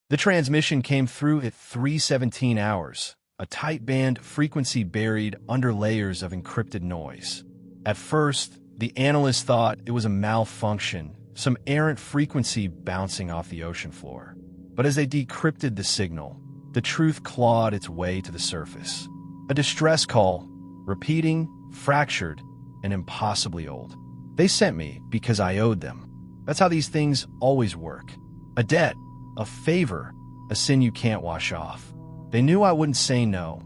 The transmission came through at 3:17 hours, a tight band frequency buried under layers of encrypted noise. At first, the analysts thought it was a malfunction, some errant frequency bouncing off the ocean floor. But as they decrypted the signal, the truth clawed its way to the surface. A distress call, repeating, fractured, and impossibly old. They sent me because I owed them. That's how these things always work. A debt, a favor, a sin you can't wash off. They knew I wouldn't say no,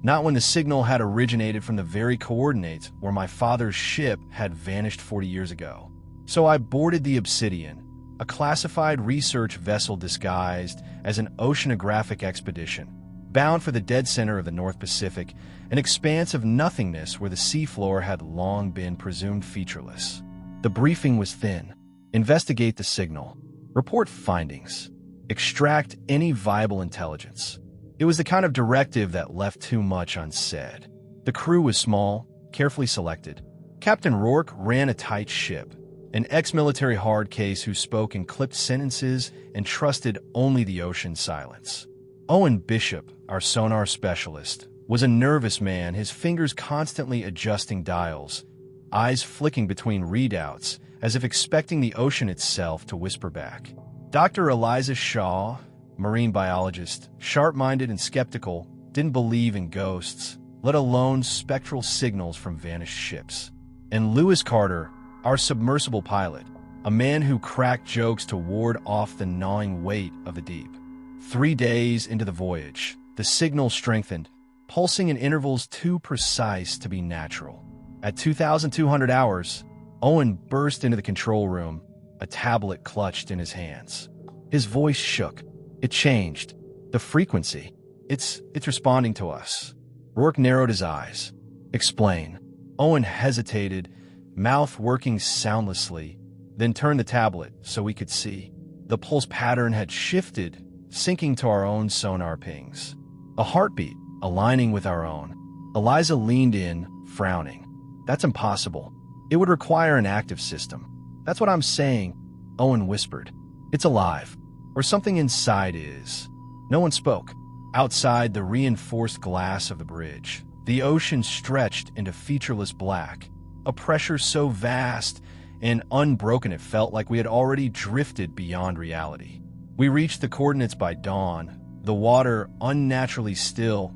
not when the signal had originated from the very coordinates where my father's ship had vanished 40 years ago. So I boarded the Obsidian, a classified research vessel disguised as an oceanographic expedition, bound for the dead center of the North Pacific, an expanse of nothingness where the seafloor had long been presumed featureless. The briefing was thin. Investigate the signal. Report findings. Extract any viable intelligence. It was the kind of directive that left too much unsaid. The crew was small, carefully selected. Captain Rourke ran a tight ship, an ex-military hardcase who spoke in clipped sentences and trusted only the ocean's silence. Owen Bishop, our sonar specialist, was a nervous man, his fingers constantly adjusting dials, eyes flicking between readouts, as if expecting the ocean itself to whisper back. Dr. Eliza Shaw, marine biologist, sharp-minded and skeptical, didn't believe in ghosts, let alone spectral signals from vanished ships. And Lewis Carter, our submersible pilot, a man who cracked jokes to ward off the gnawing weight of the deep. 3 days into the voyage, the signal strengthened, pulsing in intervals too precise to be natural. At 2,200 hours, Owen burst into the control room, a tablet clutched in his hands. His voice shook. It changed. The frequency. It's responding to us. Rourke narrowed his eyes. Explain. Owen hesitated, mouth working soundlessly, then turned the tablet so we could see. The pulse pattern had shifted, syncing to our own sonar pings. A heartbeat, aligning with our own. Eliza leaned in, frowning. That's impossible. It would require an active system. That's what I'm saying, Owen whispered. It's alive. Or something inside is. No one spoke. Outside the reinforced glass of the bridge, the ocean stretched into featureless black, a pressure so vast and unbroken it felt like we had already drifted beyond reality. We reached the coordinates by dawn, the water unnaturally still,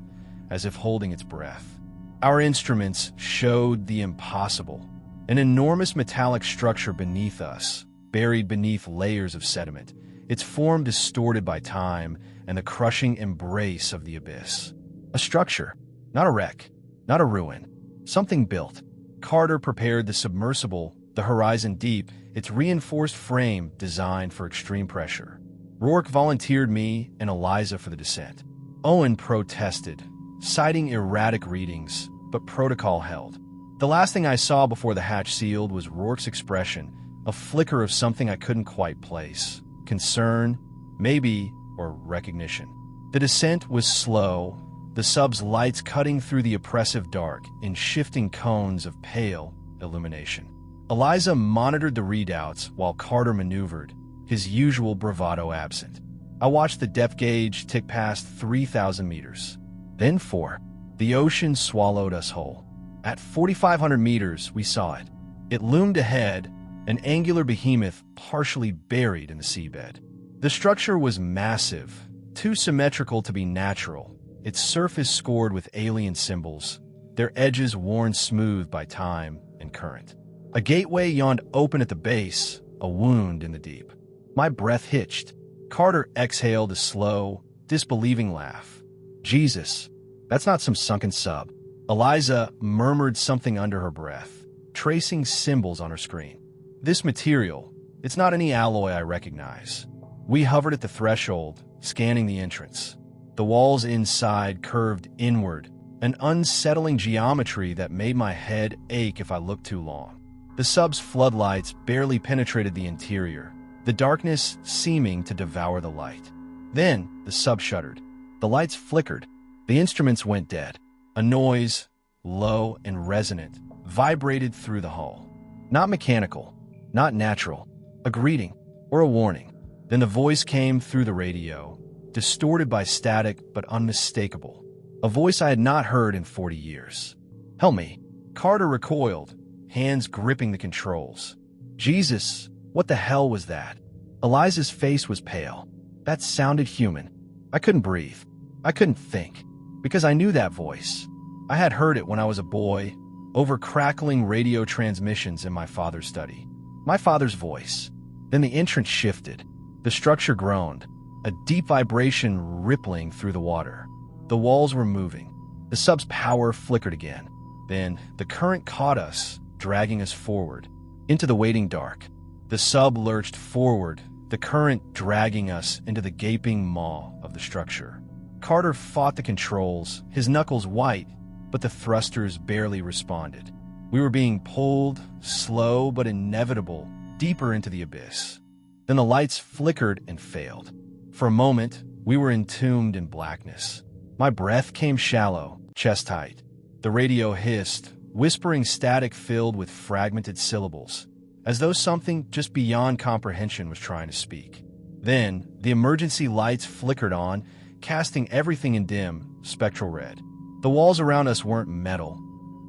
as if holding its breath. Our instruments showed the impossible, an enormous metallic structure beneath us, buried beneath layers of sediment, its form distorted by time and the crushing embrace of the abyss. A structure, not a wreck, not a ruin, something built. Carter prepared the submersible, the Horizon Deep, its reinforced frame designed for extreme pressure. Rourke volunteered me and Eliza for the descent. Owen protested, citing erratic readings, but protocol held. The last thing I saw before the hatch sealed was Rourke's expression, a flicker of something I couldn't quite place. Concern, maybe, or recognition. The descent was slow, the sub's lights cutting through the oppressive dark in shifting cones of pale illumination. Eliza monitored the readouts while Carter maneuvered, his usual bravado absent. I watched the depth gauge tick past 3,000 meters. Then 4. The ocean swallowed us whole. At 4,500 meters, we saw it. It loomed ahead, an angular behemoth partially buried in the seabed. The structure was massive, too symmetrical to be natural, its surface scored with alien symbols, their edges worn smooth by time and current. A gateway yawned open at the base, a wound in the deep. My breath hitched. Carter exhaled a slow, disbelieving laugh. Jesus, that's not some sunken sub. Eliza murmured something under her breath, tracing symbols on her screen. This material, it's not any alloy I recognize. We hovered at the threshold, scanning the entrance. The walls inside curved inward, an unsettling geometry that made my head ache if I looked too long. The sub's floodlights barely penetrated the interior, the darkness seeming to devour the light. Then, the sub shuddered. The lights flickered. The instruments went dead. A noise, low and resonant, vibrated through the hull. Not mechanical, not natural, a greeting or a warning. Then the voice came through the radio, distorted by static but unmistakable. A voice I had not heard in 40 years. "Help me." Carter recoiled, hands gripping the controls. Jesus, what the hell was that? Eliza's face was pale. That sounded human. I couldn't breathe. I couldn't think. Because I knew that voice. I had heard it when I was a boy, over crackling radio transmissions in my father's study. My father's voice. Then the entrance shifted. The structure groaned, a deep vibration rippling through the water. The walls were moving. The sub's power flickered again. Then the current caught us, dragging us forward, into the waiting dark. The sub lurched forward, the current dragging us into the gaping maw of the structure. Carter fought the controls, his knuckles white, but the thrusters barely responded. We were being pulled, slow but inevitable, deeper into the abyss. Then the lights flickered and failed. For a moment, we were entombed in blackness. My breath came shallow, chest height. The radio hissed, whispering static filled with fragmented syllables, as though something just beyond comprehension was trying to speak. Then, the emergency lights flickered on, casting everything in dim, spectral red. The walls around us weren't metal.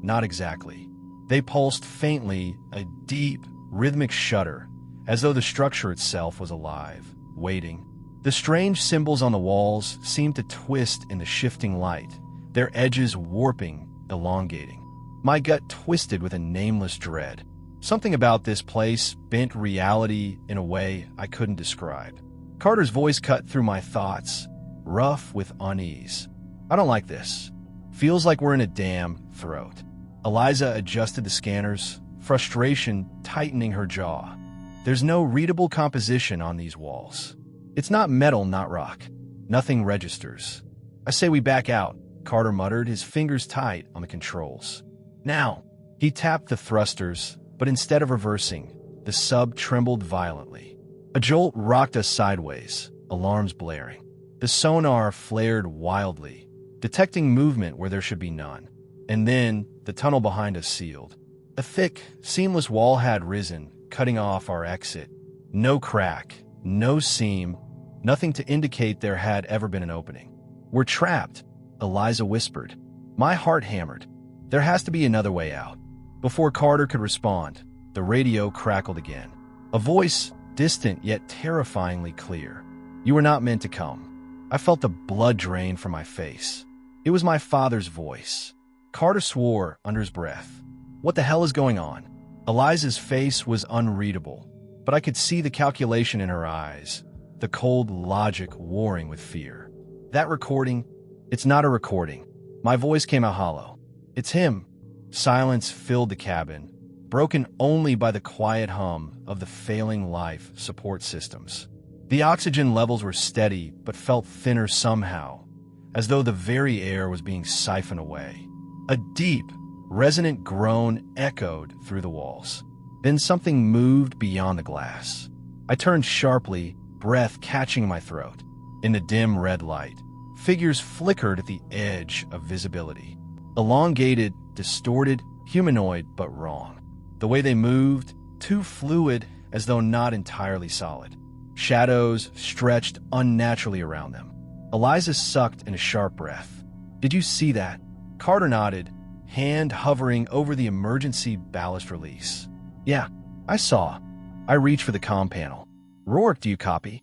Not exactly. They pulsed faintly, a deep, rhythmic shudder, as though the structure itself was alive, waiting. The strange symbols on the walls seemed to twist in the shifting light, their edges warping, elongating. My gut twisted with a nameless dread. Something about this place bent reality in a way I couldn't describe. Carter's voice cut through my thoughts, rough with unease. "I don't like this. Feels like we're in a damn throat." Eliza adjusted the scanners, frustration tightening her jaw. "There's no readable composition on these walls. It's not metal, not rock. Nothing registers." "I say we back out," Carter muttered, his fingers tight on the controls. "Now." He tapped the thrusters, but instead of reversing, the sub trembled violently. A jolt rocked us sideways, alarms blaring. The sonar flared wildly, detecting movement where there should be none. And then, the tunnel behind us sealed. A thick, seamless wall had risen, cutting off our exit. No crack, no seam, nothing to indicate there had ever been an opening. "We're trapped," Eliza whispered. My heart hammered. There has to be another way out. Before Carter could respond, the radio crackled again. A voice, distant yet terrifyingly clear. "You were not meant to come." I felt the blood drain from my face. It was my father's voice. Carter swore under his breath. "What the hell is going on?" Eliza's face was unreadable, but I could see the calculation in her eyes, the cold logic warring with fear. "That recording, it's not a recording." My voice came out hollow. "It's him." Silence filled the cabin, broken only by the quiet hum of the failing life support systems. The oxygen levels were steady but felt thinner somehow, as though the very air was being siphoned away. A deep, resonant groan echoed through the walls. Then something moved beyond the glass. I turned sharply, breath catching my throat. In the dim red light, figures flickered at the edge of visibility. Elongated, distorted, humanoid, but wrong. The way they moved, too fluid as though not entirely solid. Shadows stretched unnaturally around them. Eliza sucked in a sharp breath. "Did you see that?" Carter nodded, hand hovering over the emergency ballast release. "Yeah, I saw." I reached for the comm panel. "Rourke, do you copy?"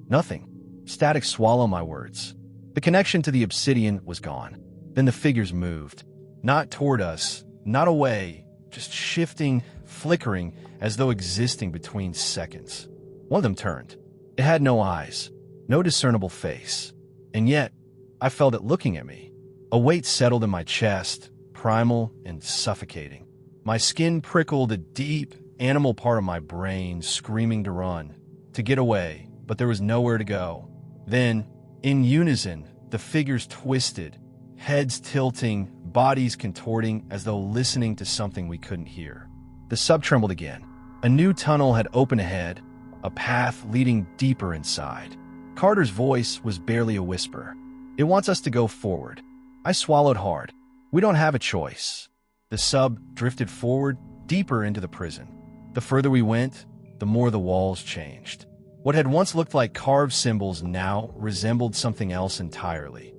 Nothing. Static swallowed my words. The connection to the obsidian was gone. Then the figures moved. Not toward us, not away, just shifting, flickering, as though existing between seconds. One of them turned. It had no eyes, no discernible face. And yet, I felt it looking at me. A weight settled in my chest, primal and suffocating. My skin prickled, a deep, animal part of my brain screaming to run, to get away, but there was nowhere to go. Then, in unison, the figures twisted, heads tilting, bodies contorting as though listening to something we couldn't hear. The sub trembled again. A new tunnel had opened ahead, a path leading deeper inside. Carter's voice was barely a whisper. "It wants us to go forward." I swallowed hard. "We don't have a choice." The sub drifted forward, deeper into the prison. The further we went, the more the walls changed. What had once looked like carved symbols now resembled something else entirely.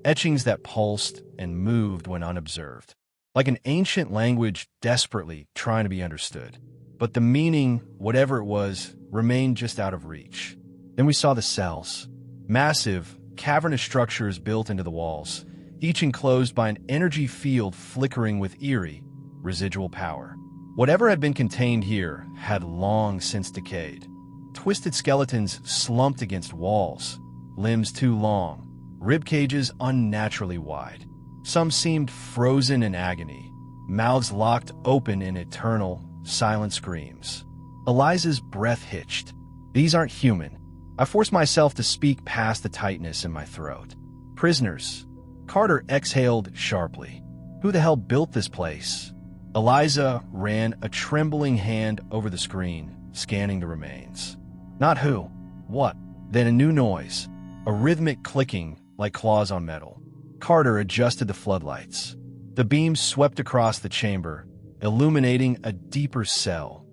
Etchings that pulsed and moved when unobserved, like an ancient language desperately trying to be understood. But the meaning, whatever it was, remained just out of reach. Then we saw the cells. Massive, cavernous structures built into the walls, each enclosed by an energy field flickering with eerie, residual power. Whatever had been contained here had long since decayed. Twisted skeletons slumped against walls, limbs too long, rib cages unnaturally wide. Some seemed frozen in agony, mouths locked open in eternal, silent screams. Eliza's breath hitched. These aren't human. I forced myself to speak past the tightness in my throat. Prisoners. Carter exhaled sharply. Who the hell built this place? Eliza ran a trembling hand over the screen, scanning the remains. Not who. What? Then a new noise. A rhythmic clicking like claws on metal. Carter adjusted the floodlights. The beams swept across the chamber, illuminating a deeper cell.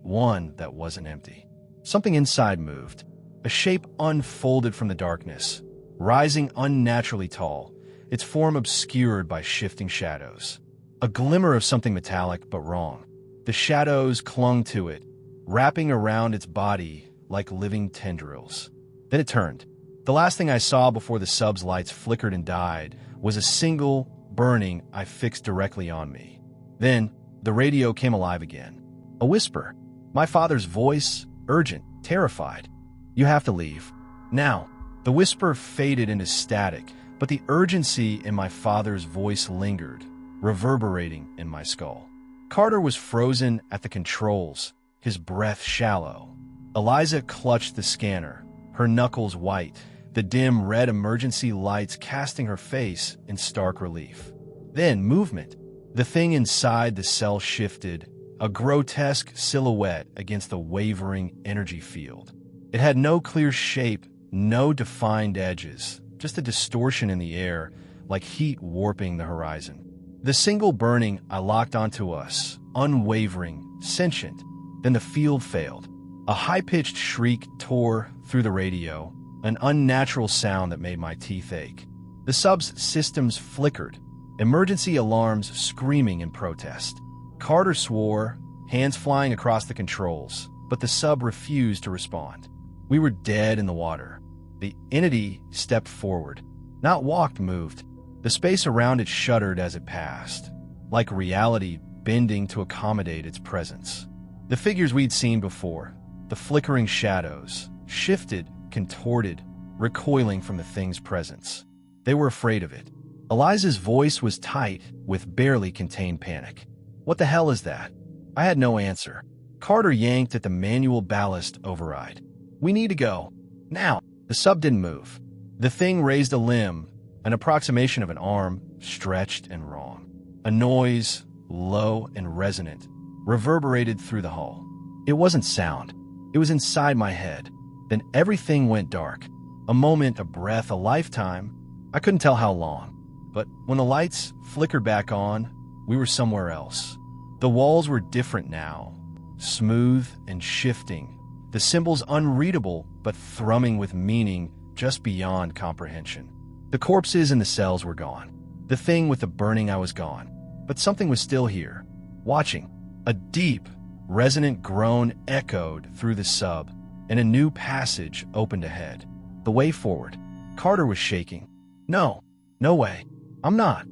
One that wasn't empty. Something inside moved. A shape unfolded from the darkness, rising unnaturally tall, its form obscured by shifting shadows. A glimmer of something metallic but wrong. The shadows clung to it, wrapping around its body like living tendrils. Then it turned. The last thing I saw before the sub's lights flickered and died was a single burning eye fixed directly on me. Then, the radio came alive again. A whisper. My father's voice, urgent, terrified. You have to leave. Now. The whisper faded into static, but the urgency in my father's voice lingered, reverberating in my skull. Carter was frozen at the controls, his breath shallow. Eliza clutched the scanner, her knuckles white, the dim red emergency lights casting her face in stark relief. Then movement. The thing inside the cell shifted, a grotesque silhouette against the wavering energy field. It had no clear shape, no defined edges, just a distortion in the air, like heat warping the horizon. The single burning I locked onto us, unwavering, sentient. Then the field failed. A high-pitched shriek tore through the radio, an unnatural sound that made my teeth ache. The sub's systems flickered, emergency alarms screaming in protest. Carter swore, hands flying across the controls, but the sub refused to respond. We were dead in the water. The entity stepped forward. Not walked, moved. The space around it shuddered as it passed, like reality bending to accommodate its presence. The figures we'd seen before, the flickering shadows, shifted, contorted, recoiling from the thing's presence. They were afraid of it. Eliza's voice was tight with barely contained panic. What the hell is that? I had no answer. Carter yanked at the manual ballast override. We need to go. Now. The sub didn't move. The thing raised a limb, an approximation of an arm, stretched and wrong. A noise, low and resonant, reverberated through the hull. It wasn't sound. It was inside my head. Then everything went dark. A moment, a breath, a lifetime. I couldn't tell how long. But when the lights flickered back on, we were somewhere else. The walls were different now, smooth and shifting. The symbols unreadable, but thrumming with meaning just beyond comprehension. The corpses in the cells were gone. The thing with the burning eye was gone. But something was still here, watching. A deep, resonant groan echoed through the sub, and a new passage opened ahead. The way forward. Carter was shaking. No way. I'm not.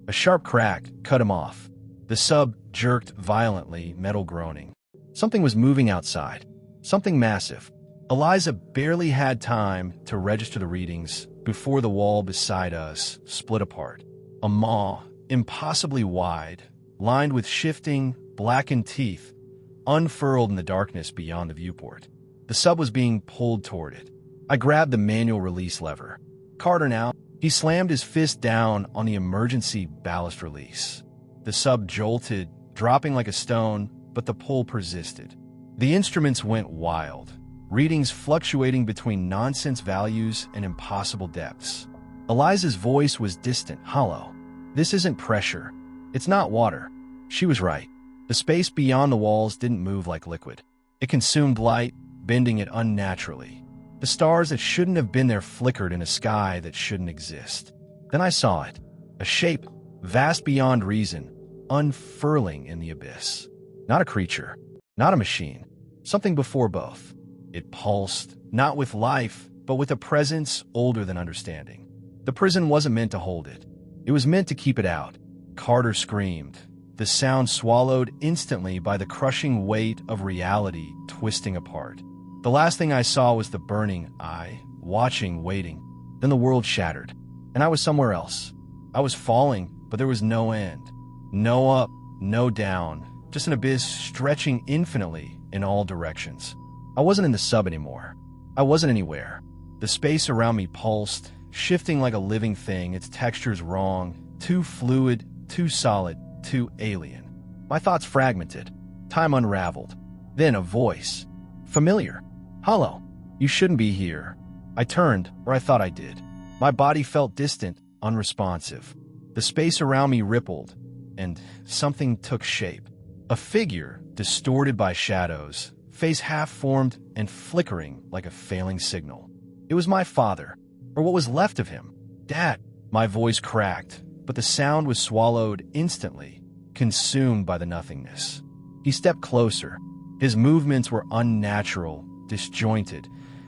A sharp crack cut him off. The sub jerked violently, metal groaning. Something was moving outside. Something massive. Eliza barely had time to register the readings before the wall beside us split apart. A maw, impossibly wide, lined with shifting, blackened teeth, unfurled in the darkness beyond the viewport. The sub was being pulled toward it. I grabbed the manual release lever. Carter now. He slammed his fist down on the emergency ballast release. The sub jolted, dropping like a stone, but the pull persisted. The instruments went wild, readings fluctuating between nonsense values and impossible depths. Eliza's voice was distant, hollow. This isn't pressure. It's not water. She was right. The space beyond the walls didn't move like liquid. It consumed light, bending it unnaturally. The stars that shouldn't have been there flickered in a sky that shouldn't exist. Then I saw it, a shape vast beyond reason, unfurling in the abyss. Not a creature, not a machine, something before both. It pulsed, not with life, but with a presence older than understanding. The prison wasn't meant to hold it. It was meant to keep it out. Carter screamed, the sound swallowed instantly by the crushing weight of reality twisting apart. The last thing I saw was the burning eye, watching, waiting. Then the world shattered, and I was somewhere else. I was falling, but there was no end. No up, no down, just an abyss stretching infinitely in all directions. I wasn't in the sub anymore. I wasn't anywhere. The space around me pulsed, shifting like a living thing, its textures wrong, too fluid, too solid, too alien. My thoughts fragmented. Time unraveled. Then a voice. Familiar. Hollow. You shouldn't be here. I turned, or I thought I did. My body felt distant, unresponsive. The space around me rippled, and something took shape. A figure, distorted by shadows, face half-formed and flickering like a failing signal. It was my father, or what was left of him. Dad. My voice cracked, but the sound was swallowed instantly, consumed by the nothingness. He stepped closer. His movements were unnatural, disjointed,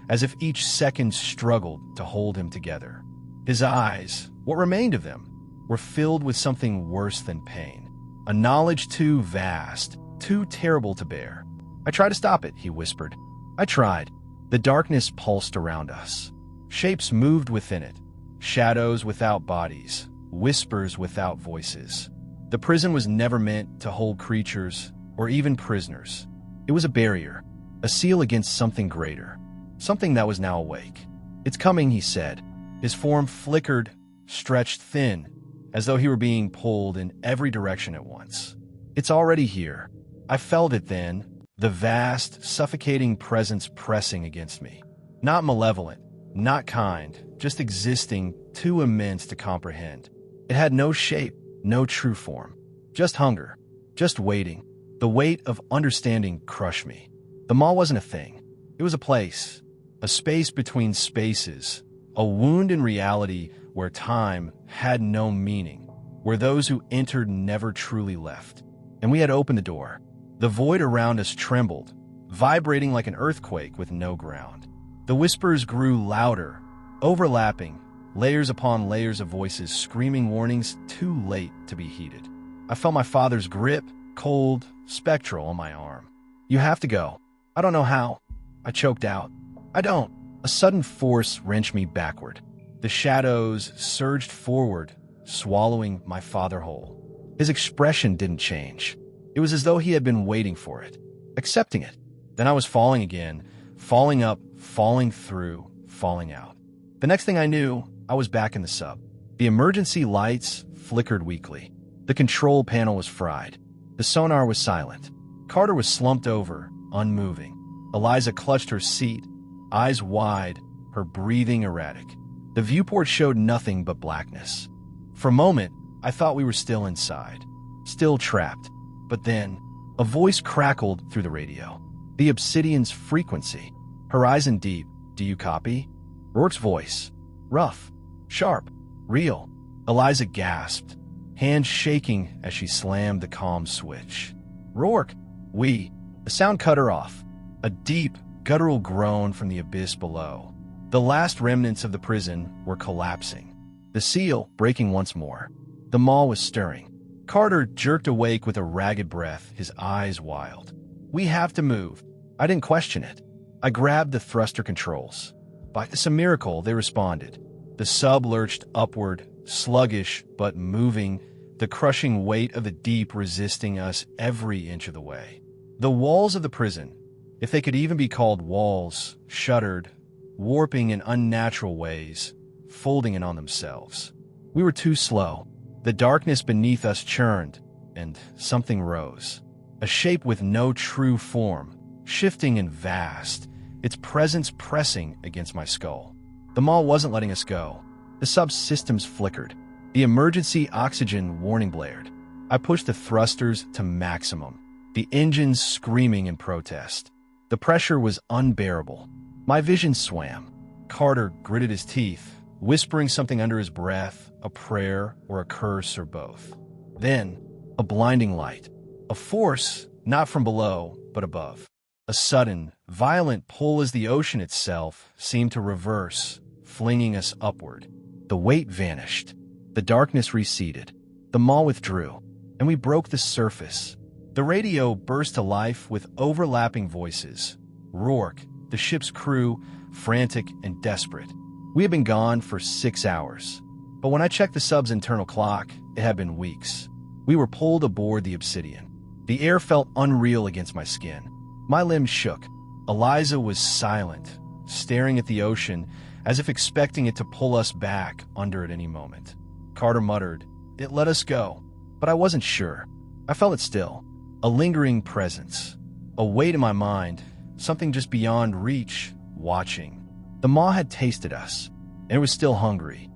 as if each second struggled to hold him together. His eyes, what remained of them, were filled with something worse than pain, a knowledge too vast, too terrible to bear. I tried to stop it, he whispered. I tried. The darkness pulsed around us. Shapes moved within it, shadows without bodies, whispers without voices. The prison was never meant to hold creatures or even prisoners. It was a barrier, a seal against something greater, something that was now awake. It's coming, he said. His form flickered, stretched thin, as though he were being pulled in every direction at once. It's already here. I felt it then, the vast, suffocating presence pressing against me. Not malevolent, not kind, just existing, too immense to comprehend. It had no shape, no true form. Just hunger, just waiting. The weight of understanding crushed me. The mall wasn't a thing. It was a place, a space between spaces, a wound in reality where time had no meaning, where those who entered never truly left. And we had opened the door. The void around us trembled, vibrating like an earthquake with no ground. The whispers grew louder, overlapping, layers upon layers of voices screaming warnings too late to be heeded. I felt my father's grip, cold, spectral, on my arm. You have to go. I don't know how. I choked out. I don't. A sudden force wrenched me backward. The shadows surged forward, swallowing my father whole. His expression didn't change. It was as though he had been waiting for it, accepting it. Then I was falling again, falling up, falling through, falling out. The next thing I knew, I was back in the sub. The emergency lights flickered weakly. The control panel was fried. The sonar was silent. Carter was slumped over, unmoving. Eliza clutched her seat, eyes wide, her breathing erratic. The viewport showed nothing but blackness. For a moment, I thought we were still inside, still trapped. But then, a voice crackled through the radio. The obsidian's frequency. Horizon deep. Do you copy? Rourke's voice. Rough, sharp, real. Eliza gasped, hands shaking as she slammed the comm switch. Rourke, we. The sound cut her off. A deep, guttural groan from the abyss below. The last remnants of the prison were collapsing. The seal breaking once more. The mall was stirring. Carter jerked awake with a ragged breath, his eyes wild. We have to move. I didn't question it. I grabbed the thruster controls. By some miracle, they responded. The sub lurched upward, sluggish but moving, the crushing weight of the deep resisting us every inch of the way. The walls of the prison, if they could even be called walls, shuddered, warping in unnatural ways, folding in on themselves. We were too slow. The darkness beneath us churned, and something rose. A shape with no true form, shifting and vast, its presence pressing against my skull. The mall wasn't letting us go. The subsystems flickered. The emergency oxygen warning blared. I pushed the thrusters to maximum, the engines screaming in protest. The pressure was unbearable. My vision swam. Carter gritted his teeth, whispering something under his breath, a prayer or a curse or both. Then, a blinding light. A force, not from below, but above. A sudden, violent pull as the ocean itself seemed to reverse, flinging us upward. The weight vanished. The darkness receded. The maw withdrew, and we broke the surface. The radio burst to life with overlapping voices. Rourke, the ship's crew, frantic and desperate. We had been gone for 6 hours. But when I checked the sub's internal clock, it had been weeks. We were pulled aboard the Obsidian. The air felt unreal against my skin. My limbs shook. Eliza was silent, staring at the ocean as if expecting it to pull us back under at any moment. Carter muttered, "It let us go," but I wasn't sure. I felt it still. A lingering presence. A weight in my mind, something just beyond reach, watching. The maw had tasted us, and it was still hungry.